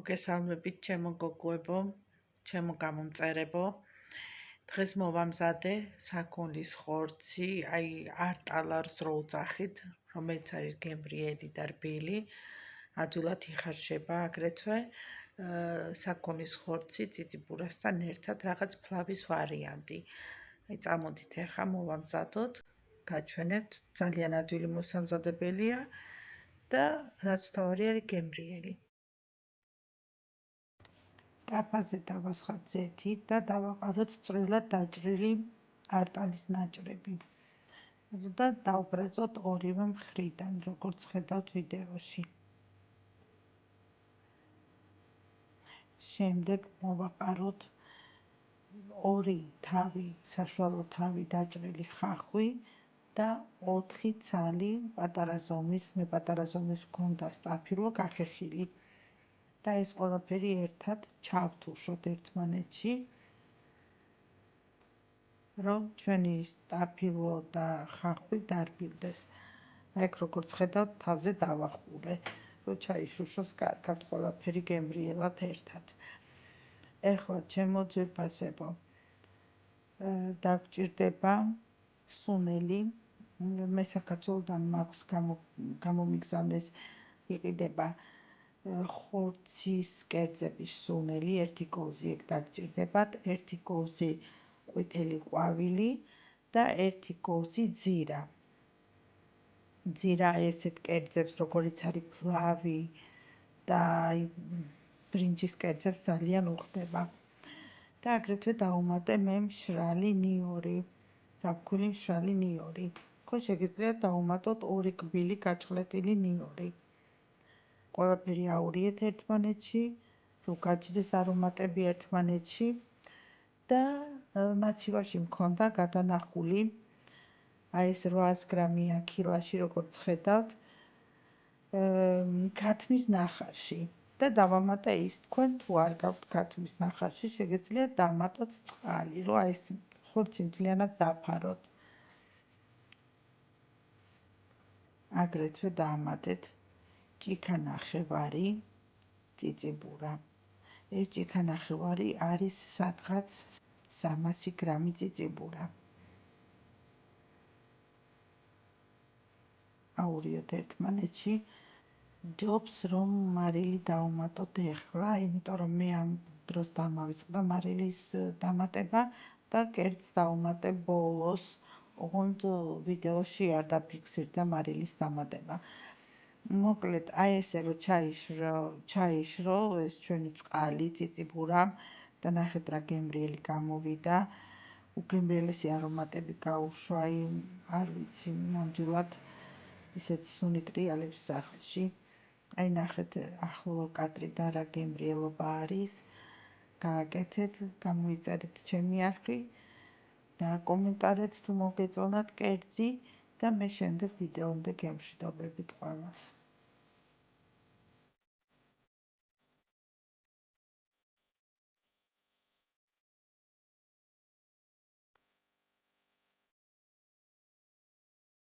მოგესალმებით ჩემო გოგოებო, ჩემო გამომწერებო. დღეს მოვამზადე საქონლის ხორცი, არტალარს რო უძახით, რომელიც არის გემრიელი და რბილი. ადვილად იხარშება აგრეთვე საქონლის ხორცი წიწიბურასთან ერთად რაღაც ფლავის ვარიანტი. წამოდით ახლა მოვამზადოთ, გაჩვენებთ, ძალიან ადვილი მოსამზადებელია და რაც თავარი არის გემრიელი. ტაფაზე დავასხათ ზეთი და დავაყაროთ წვრილად დაჭრილი არტალის ნაჭრები და დავბრეწოთ ორივე მხრიდან, როგორც ხედავთ ვიდეოში. შემდეგ მოვაყაროთ ორი თავი, საშუალო თავი დაჭრილი ხახვი და 4 ცალი პატარა ზომის, მე პატარა ზომის მქონდა სტაფილო გახეხილი. და ეს ყველაფერი ერთად ჩავთუშოთ ერთმანეთში, რომ ჩვენი სტაფილო და ხახვი დარბილდეს. ეგ როგორც ხედავთ, თავზე დავახურე, რომ ჩაიშუშოს კარგად ყველაფერი გემრიელად ერთად. ეხლა ჩემო ძვირფასებო, დაგჭირდება სუნელი, მე საქართველოდან მაქვს გამომიგზავნეს, იყიდება ხორცის კერძების სუნელი, 1 კოვზი ეგ დაგჭირდებათ, 1 კოვზი ყვითელი ყვავილი და 1 კოვზი ძირა. ძირა ესეთ კერძებს, როგორიც არის ფლავი და ბრინჯის კერძებს ძალიან უხდება. და აგრეთვე დავუმატე მე მშრალი ნიორი, დაბქვილი მშრალი ნიორი. ხო შეგიძლიათ დავუმატოთ 2 კბილი გაჭყლეტილი ნიორი. ყველაფერი აურიეთ ერთმანეთში, რომ გაჩნდეს არომატები ერთმანეთში და მაცივარში მქონდა გადანახული, ეს 800 გრამია კილაში, როგორც ხედავთ, ქათმის ნახარში და დავამატე ის. თქვენ თუ არ გაქვთ ქათმის ნახარში, შეგიძლიათ დამატოთ წყალი, რომ ეს ხორცი მთლიანად დაფაროთ. აგრეთვე დაამატეთ ჭიქა ნახევარი წიწიბურა. ეს ჭიქა ნახევარი არის სადღაც 300 გრამი წიწიბურა. აურიოთ ერთმანეთში. ჯობს რომ მარილი დავუმატოთ ეხლა, იმიტომ რომ მე ამ დროს დამავიწყდა მარილის დამატება და კერძს დავუმატე ბოლოს, ოღონდ ვიდეოში არ დაფიქსირდა მარილის დამატება. მოკლედ, ესე რომ ჩაიშრო ეს ჩვენი წყალი, წიწიბურა და ნახეთ რა გემრიელი გამოვიდა. უგემრიელესი არომატები გაუშვა, არ ვიცი, ნამდვილად ისეთ სუნი ტრიალებს სახლში. ნახეთ ახლო კადრიდან რა გემრიელობა არის. გააკეთეთ, გამოიწერეთ ჩემი არხი და კომენტარეთ თუ მოგეწონათ კერძი და მე შემდეგ ვიდეომდე გემშვიდობებით ყველას.